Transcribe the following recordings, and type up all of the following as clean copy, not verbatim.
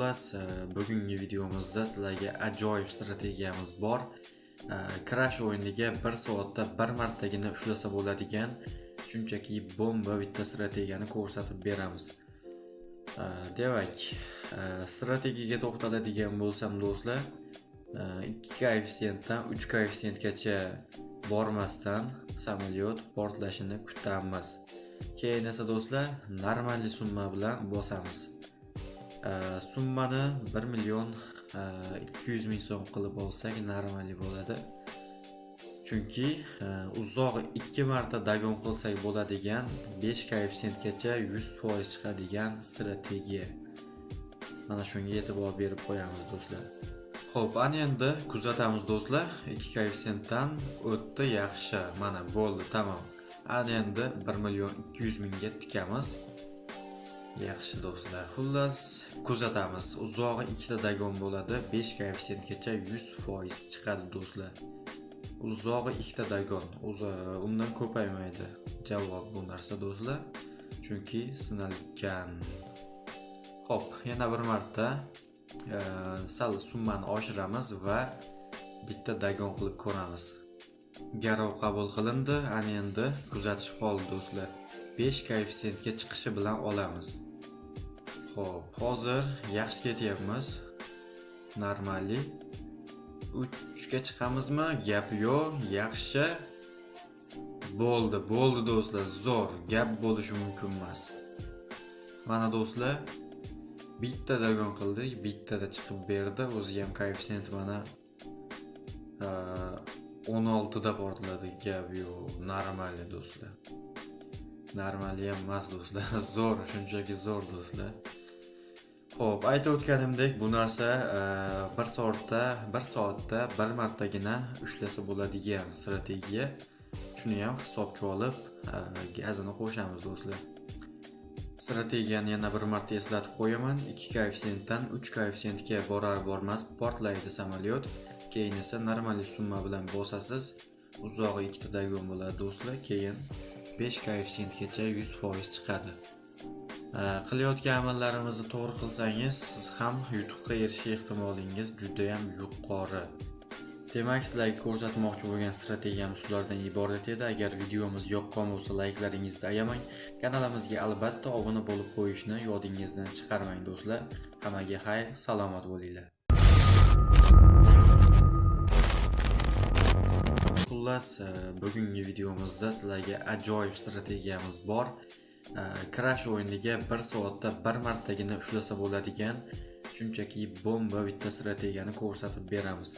Xullas, bugungi videomizda sizlarga ajoyib strategiyamiz bor. Crash o'yiniga 1 soatda 1 martagina ushlasa bo'ladigan shunchaki bomba bitta strategiyani ko'rsatib beramiz. Demak, strategiyaga to'xtaladigan bo'lsam do'stlar, 2 koeffitsiyentdan 3 koeffitsiyentgacha bormasdan samolyot portlashini kutamiz. Keyin esa do'stlar, normal summa bilan bosamiz. Summani 1.200.000 so'm qilib olsak normali bo'ladi. Chunki uzog'i 2 marta dagon qilsak bo'ladigan 5 koeffitsiyentgacha 100% chiqadigan strategiya. Mana shunga e'tibor berib qo'yamiz do'stlar. Xo'p, ana endi kuzatamiz do'stlar. 2 koeffitsiyentdan o'tdi, yaxshi. Mana bo'ldi, tamom. Ana endi 1.200.000 ga tikamiz. Yaxshi do'stlar. Xullas, kuzatamiz. Uzog'i 2 ta dagon bo'ladi, 5 koeffitsiyentgacha 100% chiqadi do'stlar. Uzog'i 2 ta dagon, undan ko'paymaydi. Javob bu narsa do'stlar. Chunki sinalgan. Xo'p, yana bir marta sal summani oshiramiz va bitta dagon qilib ko'ramiz. Garov qabul qilindi. Ana endi kuzatish qoldi do'stlar. 5 koeffitsiyentga chiqishi bilan olamiz. Xo'p, hozir yaxshi ketyapmiz. Normali 3 ga chiqamizmi? Gap yo'q, yaxshi. Bo'ldi do'stlar, zo'r. Gap bo'lishi mumkin emas. Mana do'stlar, bitta dagon qildik, bittada chiqib berdi. O'zi ham koeffitsiyent mana 16 da portladi. Gap yo'q, normali do'stlar. Normali ham emas do'stlar, zo'r, shunchaki zo'r do'stlar. Xo'p, aytib o'tganimdek, bu narsa 1 soatda 1 martagina ushlasa bo'ladigan strategiya. Shuni ham hisobga olib, gazini qo'shamiz do'stlar. Strategiyani yana bir marta eslatib qo'yaman. 2 koeffitsiyentdan 3 koeffitsiyentga bormas portlaydi samolyot. Keyin esa normal summa bilan bosasiz. Uzog'i 2 ta dagon bo'ladi do'stlar. Keyin 5 koeffitsiyentgacha 100% chiqadi. Qilayotgan amallarimizni to'g'ri qilsangiz, siz ham yutuqqa erishish ehtimolingiz juda ham yuqori. Demak, sizlarga ko'rsatmoqchi bo'lgan strategiyamiz shulardan iborat edi. Agar videomiz yoqqan bo'lsa, layklaringizni ayamang. Kanalimizga albatta obuna bo'lib qo'yishni yodingizdan chiqarmang do'stlar. Hammaga xayr, salomat bo'linglar. Xullas, bugungi videomizda sizlarga ajoyib strategiyamiz bor. Crash o'yiniga 1 soatda 1 martagina ushlasa bo'ladigan shunchaki bomba bitta strategiyani ko'rsatib beramiz.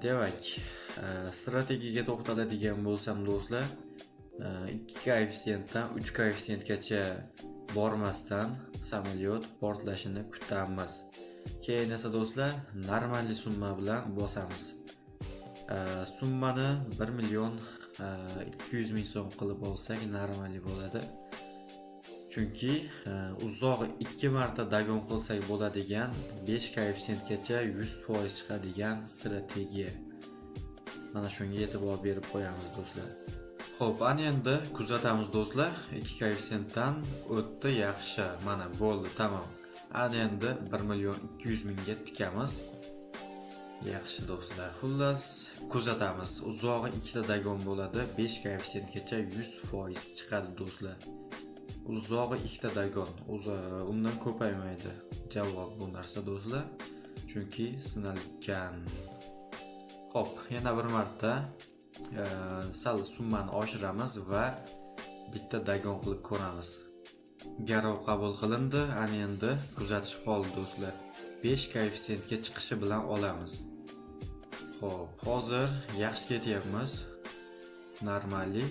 Demak, strategiyaga to'xtaladigan bo'lsam do'stlar, 2 koeffitsiyentdan 3 koeffitsiyentgacha bormasdan samolyot portlashini kutamiz. Keyin esa do'stlar, normal summa bilan bosamiz. Summani 1.200.000 so'm qilib olsak normali bo'ladi. Chunki uzog'i 2 marta dagon qilsak bo'ladigan 5 koeffitsiyentgacha 100% chiqadigan strategiya. Mana shunga e'tibor berib qo'yamiz do'stlar. Xo'p, ana endi kuzatamiz do'stlar. 2 koeffitsiyentdan o'tdi, yaxshi. Mana bo'ldi, tamom. Ana endi 1.200.000 ga tikamiz. Yaxshi do'stlar. Xullas, kuzatamiz. Uzog'i 2 ta dagon bo'ladi, 5 koeffitsiyentgacha 100% chiqadi do'stlar. Uzog'i 2 ta dagon, undan ko'paymaydi. Javob bu narsa do'stlar. Chunki sinalgan. Xo'p, yana bir marta sal summani oshiramiz va bitta dagon qilib ko'ramiz. Garov qabul qilindi. Ana endi kuzatish qoldi do'stlar. 5 koeffitsiyentga chiqishi bilan olamiz. Xo'p, hozir yaxshi ketyapmiz. Normali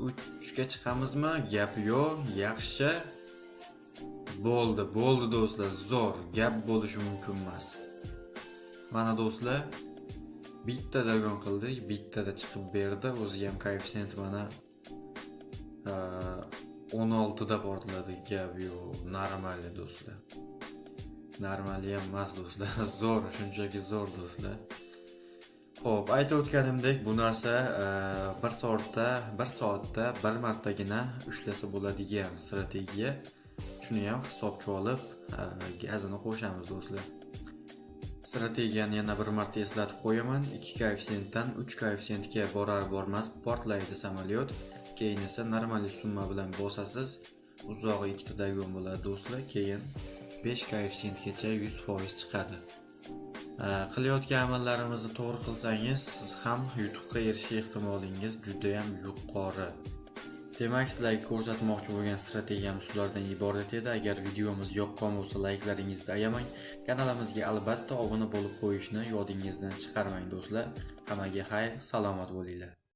3 ga chiqamizmi? Gap yo'q, yaxshi. Bo'ldi do'stlar, zo'r. Gap bo'lishi mumkin emas. Mana do'stlar, bitta dagon qildik, bittada chiqib berdi. O'zi ham koeffitsiyent mana 16 da portladi. Gap yo'q, normali do'stlar. Normali ham emas do'stlar, zo'r, shunchaki zo'r do'stlar. Xo'p, aytib o'tganimdek, bu narsa 1 soatda 1 martagina ushlasa bo'ladigan strategiya. shuni ham hisobga olib gazini qo'shamiz do'stlar. Strategiyani yana bir marta eslatib qo'yaman. 2 koeffitsiyentdan 3 koeffitsiyentga borar bormas portlaydi samolyot. Keyin esa normal summa bilan bosasiz. Uzog'i 2 ta dagon bo'ladi do'stlar. Keyin 5 koeffitsiyentgacha 100% chiqadi. Qilayotgan amallarimizni to'g'ri qilsangiz, siz ham yutuqqa erishish ehtimolingiz juda ham yuqori. Demak, sizlarga ko'rsatmoqchi bo'lgan strategiyamiz shulardan iborat edi. Agar videomiz yoqqan bo'lsa, layklaringizni ayamang. Kanalimizga albatta obuna bo'lib qo'yishni yodingizdan chiqarmang do'stlar. Hammaga xayr, salomat bo'linglar.